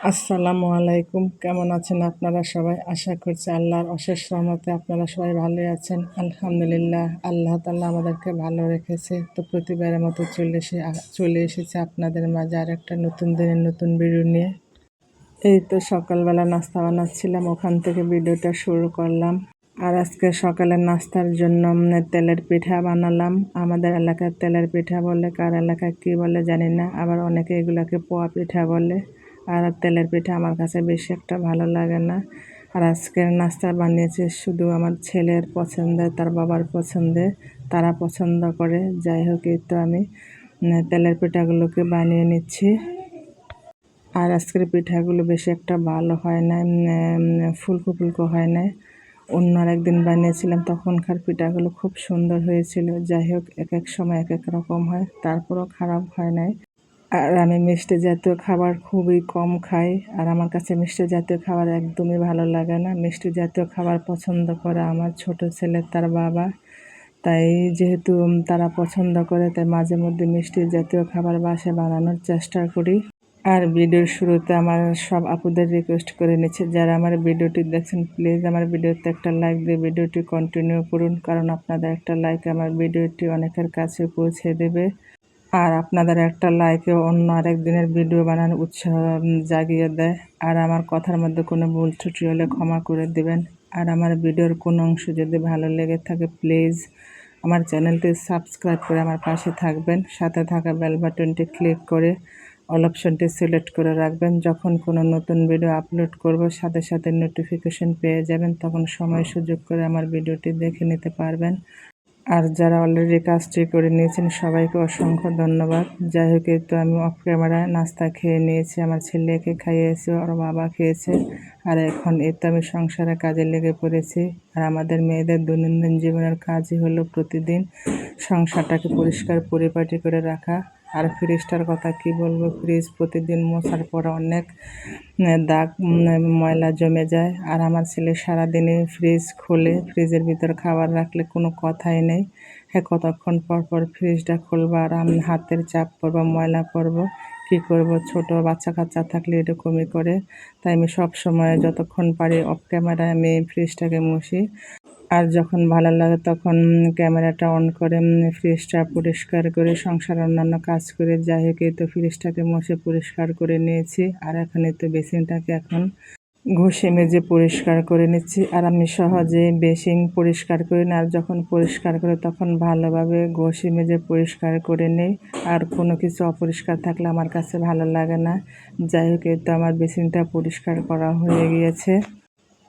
আসসালামু আলাইকুম। কেমন আছেন আপনারা সবাই? আশা করছি আল্লাহর অশেষ রহমতে আপনারা সবাই ভালোই আছেন। আলহামদুলিল্লাহ, আল্লাহ তাআলা আমাদেরকে ভালো রেখেছে। তো প্রতিবারের মতো চলে এসেছে আপনাদের মাঝে আরেকটা নতুন দিনের নতুন ভিডিও নিয়ে। এই তো সকালবেলা নাস্তা বানাচ্ছিলাম, ওখান থেকে ভিডিওটা শুরু করলাম। আর আজকে সকালের নাস্তার জন্য তেলের পিঠা বানালাম। আমাদের এলাকায় তেলের পিঠা বলে, কার এলাকায় কী বলে জানি না। আবার অনেকে এগুলাকে পোয়া পিঠা বলে। আর তেলের পিঠা আমার কাছে বেশি একটা ভালো লাগে না। আর আজকের নাস্তা বানিয়েছি শুধু আমার ছেলের পছন্দের, তার বাবার পছন্দে, তারা পছন্দ করে। যাই হোক, এই তো আমি তেলের পিঠাগুলোকে বানিয়ে নিচ্ছি। আর আজকের পিঠাগুলো বেশি একটা ভালো হয় না, ফুলকো ফুলকো হয় না। অন্য আরেকদিন বানিয়েছিলাম, তখনকার পিঠাগুলো খুব সুন্দর হয়েছিল। যাই হোক, এক এক সময় এক এক রকম হয়, তারপরও খারাপ হয় নাই। আর আমি মিষ্টি জাতীয় খাবার খুবই কম খাই। আর আমার কাছে মিষ্টি জাতীয় খাবার একদমই ভালো লাগে না। মিষ্টি জাতীয় খাবার পছন্দ করে আমার ছোট ছেলে, তার বাবা। তাই যেহেতু তারা পছন্দ করে, তাই মাঝে মধ্যে মিষ্টি জাতীয় খাবার বাসায় বানানোর চেষ্টা করি। আর ভিডিওর শুরুতে আমার সব আপুদের রিকোয়েস্ট করে নিচ্ছে, যারা আমার ভিডিওটি দেখছেন প্লিজ আমার ভিডিওতে একটা লাইক দিয়ে ভিডিওটি কন্টিনিউ করুন, কারণ আপনাদের একটা লাইক আমার ভিডিওটি অনেকের কাছে পৌঁছে দেবে। আর আপনাদের একটা লাইকে অন্য আরেক দিনের ভিডিও বানানোর উৎসাহ জাগিয়ে দেয়। আর আমার কথার মধ্যে কোনো ভুল ত্রুটি হলে ক্ষমা করে দেবেন। আর আমার ভিডিওর কোনো অংশ যদি ভালো লেগে থাকে প্লিজ আমার চ্যানেলটি সাবস্ক্রাইব করে আমার পাশে থাকবেন। সাথে থাকা বেল বাটনটি ক্লিক করে অল অপশনটি সিলেক্ট করে রাখবেন। যখন কোনো নতুন ভিডিও আপলোড করব সাথে সাথে নোটিফিকেশন পেয়ে যাবেন, তখন সময় সুযোগ করে আমার ভিডিওটি দেখে নিতে পারবেন। আর যারা অলরেডি কাজটি করে নিয়েছেন সবাইকে অসংখ্য ধন্যবাদ। যাই হোক, এই তো আমি অফ ক্যামেরায় নাস্তা খেয়ে নিয়েছি, আমার ছেলেকে খাইয়েছি, ওর বাবা খেয়েছে। আর এখন এই তো আমি সংসারের কাজে লেগে পড়েছি। আর আমাদের মেয়েদের দৈনন্দিন জীবনের কাজই হলো প্রতিদিন সংসারটাকে পরিষ্কার পরিপাটি করে রাখা। আর ফ্রিজটার কথা কি বলবো, ফ্রিজ প্রতিদিন মোছার পর অনেক দাগ ময়লা জমে যায়। আর আমার ছেলে সারাদিনে ফ্রিজ খোলে, ফ্রিজের ভিতর খাবার রাখলে কোনো কথাই নেই। হ্যাঁ, কতক্ষণ পর পর ফ্রিজটা খুলবো আর আমি হাতের চাপ পড়বো, ময়লা পড়বো, কী করব। ছোট বাচ্চা কাচ্চা থাকলে এরকমই করে। তাই আমি সব সময় যতক্ষণ পারি অফ ক্যামেরায় আমি ফ্রিজটাকে মুছি। আর যখন ভালো লাগে তখন ক্যামেরাটা অন করে ফ্রিজটা পরিষ্কার করে সংসারের অন্যান্য কাজ করে। যাই হোক, এই তো ফ্রিজটাকে মুছে পরিষ্কার করে নিয়েছি। আর এখন এই তো বেসিনটাকে এখন ঘষে মেজে পরিষ্কার করে নিচ্ছি। আর আমি সহজে বেসিন পরিষ্কার করি না, আর যখন পরিষ্কার করি তখন ভালোভাবে ঘষে মেজে পরিষ্কার করে নিই। আর কোনো কিছু অপরিষ্কার থাকলে আমার কাছে ভালো লাগে না। যাই হোক, এই তো আমার বেসিনটা পরিষ্কার করা হয়ে গিয়েছে।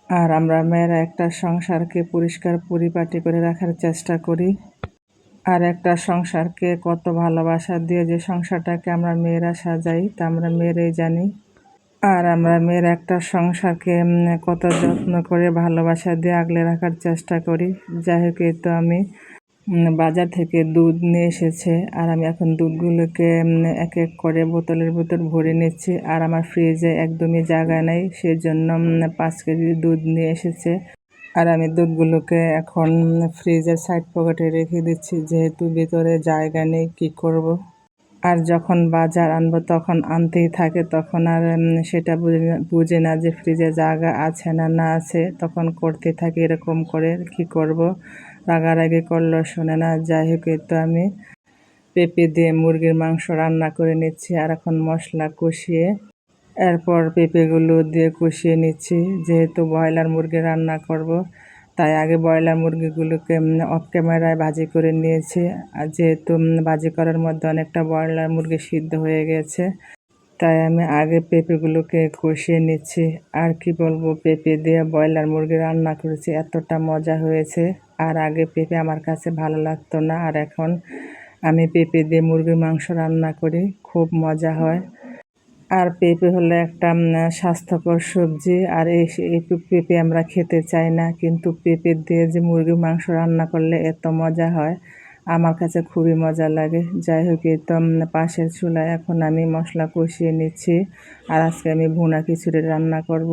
আর আমরা মেয়েরা একটা সংসারকে পরিষ্কার পরিপাটি করে রাখার চেষ্টা করি। আর একটা সংসারকে কত ভালোবাসা দিয়ে যে সংসারটাকে আমরা মেয়েরা সাজাই তা আমরা মেয়েরাই জানি। আর আমরা মেয়েরা একটা সংসারকে কত যত্ন করে ভালোবাসা দিয়ে আগলে রাখার চেষ্টা করি। যাই হোক, এই তো আমি বাজার থেকে দুধ নিয়ে এসেছে। আর আমি এখন দুধগুলোকে এক এক করে বোতলের ভিতর ভরে নিচ্ছি। আর আমার ফ্রিজে একদমই জায়গা নেই, সেজন্য 5 কেজি দুধ নিয়ে এসেছে। আর আমি দুধগুলোকে এখন ফ্রিজের সাইড পকেটে রেখে দিচ্ছি, যেহেতু ভিতরে জায়গা নেই, কী করব। আর যখন বাজার আনবো তখন আনতেই থাকে, তখন আর সেটা বুঝে না যে ফ্রিজে জায়গা আছে না না আছে, তখন করতে থাকি এরকম করে। কি করব, রাগারাগি করলেও শোনে না। যাই হোক, এই তো আমি পেঁপে দিয়ে মুরগির মাংস রান্না করে নিচ্ছি। আর এখন মশলা কষিয়ে এরপর পেঁপেগুলো দিয়ে কষিয়ে নিচ্ছি। যেহেতু ব্রয়লার মুরগি রান্না করব, তাই আগে ব্রয়লার মুরগিগুলোকে অফ ক্যামেরায় ভাজি করে নিয়েছি। আর যেহেতু ভাজি করার মধ্যে অনেকটা ব্রয়লার মুরগি সিদ্ধ হয়ে গেছে, তাই আমি আগে পেঁপেগুলোকে কষিয়ে নিচ্ছি। আর কি বলবো, পেঁপে দিয়ে ব্রয়লার মুরগি রান্না করেছি, এতটা মজা হয়েছে। আর আগে পেঁপে আমার কাছে ভালো লাগতো না, আর এখন আমি পেঁপে দিয়ে মুরগির মাংস রান্না করি, খুব মজা হয়। আর পেঁপে হলো একটা স্বাস্থ্যকর সবজি। আর এই পেঁপে আমরা খেতে চাই না, কিন্তু পেঁপে দিয়ে যে মুরগির মাংস রান্না করলে এত মজা হয়, আমার কাছে খুবই মজা লাগে। যাই হোক, এই তো পাশের চুলায় এখন আমি মশলা কষিয়ে নিচ্ছি। আর আজকে আমি ভুনা খিচুড়ি রান্না করব।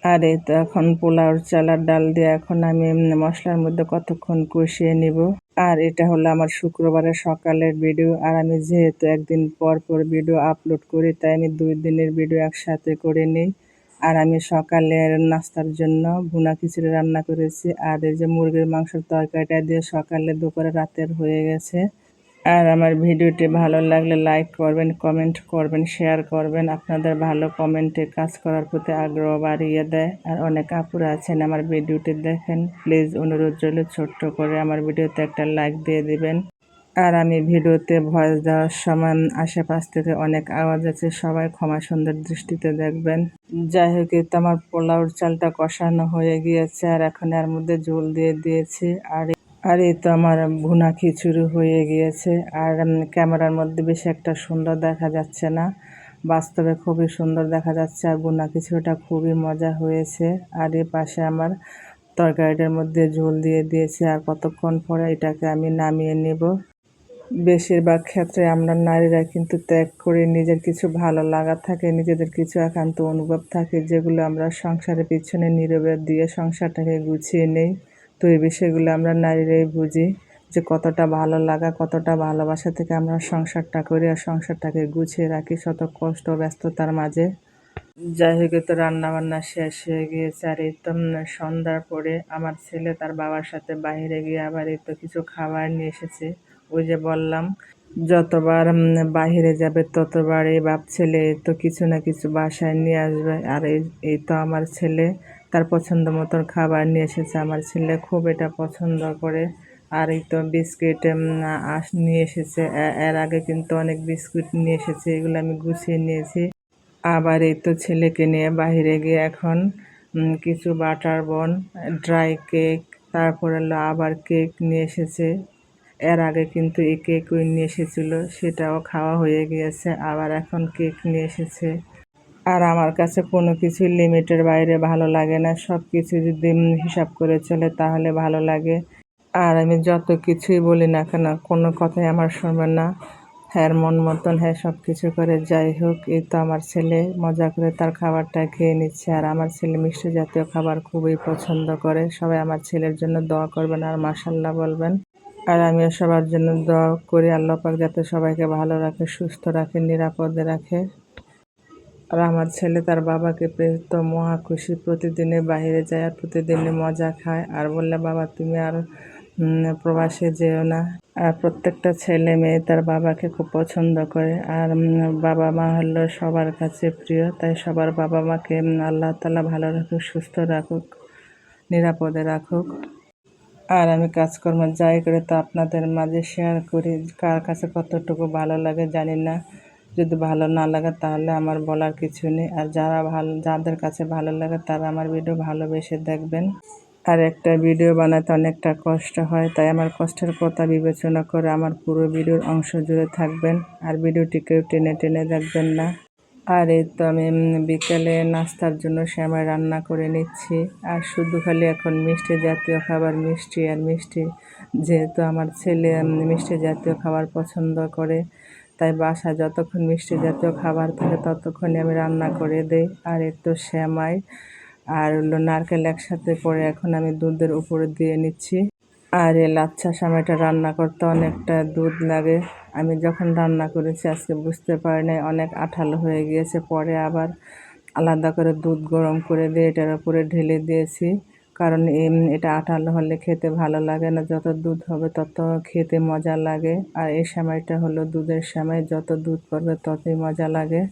আর এই তো এখন পোলাওর চাল আর ডাল দিয়ে এখন আমি মশলার মধ্যে কতক্ষণ কষিয়ে নিব। আর এটা হলো আমার শুক্রবারের সকালের ভিডিও। আর আমি যেহেতু একদিন পর পর ভিডিও আপলোড করি, তাই আমি 2 দিনের ভিডিও একসাথে করে নিই। আর আমি সকালের নাস্তার জন্য ভুনা খিচুড়ি রান্না করেছি। আর এই যে মুরগির মাংসের তরকারিটা দিয়ে সকালে দুপুরে রাতের হয়ে গেছে। আর আমার ভিডিওটি ভালো লাগলে লাইক করবেন, কমেন্ট করবেন, শেয়ার করবেন। আপনাদের ভালো কমেন্টে কাজ করার প্রতি আগ্রহ বাড়িয়ে দেয়। আর অনেক আপুরা আছেন আমার ভিডিওটি দেখেন, প্লিজ অনুরোধ রইল ছোট্ট করে আমার ভিডিওতে একটা লাইক দিয়ে দিবেন। আর আমি ভিডিওতে ভয়েস দেওয়ার সময় আশেপাশ থেকে অনেক আওয়াজ আছে, সবাই ক্ষমা সুন্দর দৃষ্টিতে দেখবেন। যাই হোক, এই তো আমার পোলাওর চালটা কষানো হয়ে গিয়েছে আর এখন এর মধ্যে ঝোল দিয়ে দিয়েছি। আর এই তো আমার ভুনা খিচুড়ি হয়ে গিয়েছে। আর ক্যামেরার মধ্যে বেশি একটা সুন্দর দেখা যাচ্ছে না, বাস্তবে খুবই সুন্দর দেখা যাচ্ছে। আর ভুনা খিচুড়িটা খুবই মজা হয়েছে। আর এ পাশে আমার তরকারিটার মধ্যে ঝোল দিয়ে দিয়েছি। আর কতক্ষণ পরে এটাকে আমি নামিয়ে নেব। বেশিরভাগ ক্ষেত্রে আমরা নারীরা কিন্তু ত্যাগ করে নিজের কিছু ভালো লাগা থাকে, নিজেদের কিছু একান্ত অনুভব থাকে, যেগুলো আমরা সংসারের পিছনে নীরবে দিয়ে সংসারটাকে গুছিয়ে নেই। তো এই বিষয়গুলো আমরা নারীরাই বুঝি, যে কতটা ভালো লাগা, কতটা ভালোবাসা থেকে আমরা সংসারটা করি আর সংসারটাকে গুছিয়ে রাখি শত কষ্ট ব্যস্ততার মাঝে। যাই হোক, তো রান্না বান্না শেষ হয়ে গিয়েছে। আর এই তো সন্ধ্যার পরে আমার ছেলে তার বাবার সাথে বাইরে গিয়ে আবার এই তো কিছু খাবার নিয়ে এসেছে। ওই যে বললাম, যতবার বাহিরে যাবে ততবার এই বাপ ছেলে তো কিছু না কিছু বাসায় নিয়ে আসবে। আর এই তো আমার ছেলে তার পছন্দ মতন খাবার নিয়ে এসেছে। আমার ছেলে খুব এটা পছন্দ করে। আর এই তো বিস্কিট নিয়ে এসেছে। এর আগে কিন্তু অনেক বিস্কুট নিয়ে এসেছে, এগুলো আমি গুছিয়ে নিয়েছি। আবার এই তো ছেলেকে নিয়ে বাইরে গিয়ে এখন কিছু বাটার বন, ড্রাই কেক, তারপর হলো আবার কেক নিয়ে এসেছে। এর আগে কিন্তু এই কেক নিয়ে এসেছিলো, সেটাও খাওয়া হয়ে গিয়েছে। আবার এখন কেক নিয়ে এসেছে। আর আমার কাছে কোনো কিছু লিমিটের বাইরে ভালো লাগে না, সব কিছু যদি হিসাব করে চলে তাহলে ভালো লাগে। আর আমি যত কিছুই বলি না কেন, কোনো কথাই আমার শুনবে না। হ্যাঁ, মন মতন হ্যাঁ সব কিছু করে। যাই হোক, এই তো আমার ছেলে মজা করে তার খাবারটা খেয়ে নিচ্ছে। আর আমার ছেলে মিষ্টি জাতীয় খাবার খুবই পছন্দ করে। সবাই আমার ছেলের জন্য দোয়া করবেন আর মাশাআল্লাহ বলবেন। আর আমিও সবার জন্য দোয়া করি, আল্লাহ পাক যাতে সবাইকে ভালো রাখে, সুস্থ রাখে, নিরাপদে রাখে। আর আমার ছেলে তার বাবাকে পেয়ে তো মহা খুশি, প্রতিদিনে বাইরে যায় আর প্রতিদিনে মজা খায়। আর বললে, বাবা তুমি আর প্রবাসে যেও না। আর প্রত্যেকটা ছেলে মেয়ে তার বাবাকে খুব পছন্দ করে। আর বাবা মা হলো সবার কাছে প্রিয়, তাই সবার বাবা মাকে আল্লাহ তাআলা ভালো রাখুক, সুস্থ রাখুক, নিরাপদে রাখুক। আর আমি কাজকর্ম যাই করে তো আপনাদের মাঝে শেয়ার করি, কার কাছে কতটুকু ভালো লাগে জানি না। যদি ভালো না লাগে তাহলে আমার বলার কিছু নেই। আর যাদের কাছে ভালো লাগে তারা আমার ভিডিও ভালোবেসে দেখবেন। আর একটা ভিডিও বানাতে অনেকটা কষ্ট হয়, তাই আমার কষ্টের কথা বিবেচনা করে আমার পুরো ভিডিওর অংশ জুড়ে থাকবেন। আর ভিডিওটি কেউ টেনে টেনে দেখবেন না। আর এই তো আমি বিকেলে নাস্তার জন্য সেমাই রান্না করে নিচ্ছি। আর শুধু খালি এখন মিষ্টি জাতীয় খাবার, মিষ্টি আর মিষ্টি, যেহেতু আমার ছেলে মিষ্টি জাতীয় খাবার পছন্দ করে, তাই বাসায় যতক্ষণ মিষ্টি জাতীয় খাবার থাকে ততক্ষণই আমি রান্না করে দেই। আর এই তো সেমাই আর হলো নারকেল একসাথে করে এখন আমি দুধের উপরে দিয়ে নিচ্ছি। আর এই লাচ্ছা সেমাইটা রান্না করতে অনেকটা দুধ লাগে। আমি যখন রান্না করেছি আজকে বুঝতে পারি নাই, অনেক আঠালো হয়ে গিয়েছে। পরে আবার আলাদা করে দুধ গরম করে দিয়ে এটার উপরে ঢেলে দিয়েছি, কারণ এটা আঠালো হলে খেতে ভালো লাগে না। যত দুধ হবে তত খেতে মজা লাগে। আর এই সেমাইটা হলো দুধের সেমাই, যত দুধ পড়বে ততই মজা লাগে।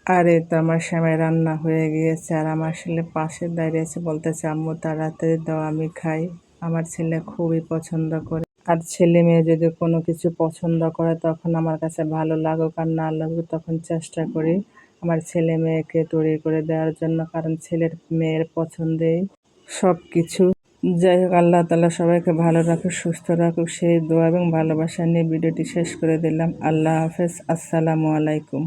আর এই তো আমার সেমাই রান্না হয়ে গিয়েছে। আর আমার ছেলে পাশে দাঁড়িয়েছে, বলতেছে আম্মু তাড়াতাড়ি দাও আমি খাই। আমার ছেলে খুবই পছন্দ করে। আর ছেলে মেয়ে যদি কোনো কিছু পছন্দ করে তখন আমার কাছে ভালো লাগুক আর না লাগুক, তখন চেষ্টা করি আমার ছেলে মেয়েকে তৈরি করে দেওয়ার জন্য, কারণ ছেলের মেয়ের পছন্দেই সব কিছু। যাই হোক, আল্লাহ তাআলা সবাইকে ভালো রাখুক, সুস্থ রাখুক, সেই দোয়া এবং ভালোবাসা নিয়ে ভিডিওটি শেষ করে দিলাম। আল্লাহ হাফেজ, আসসালামু আলাইকুম।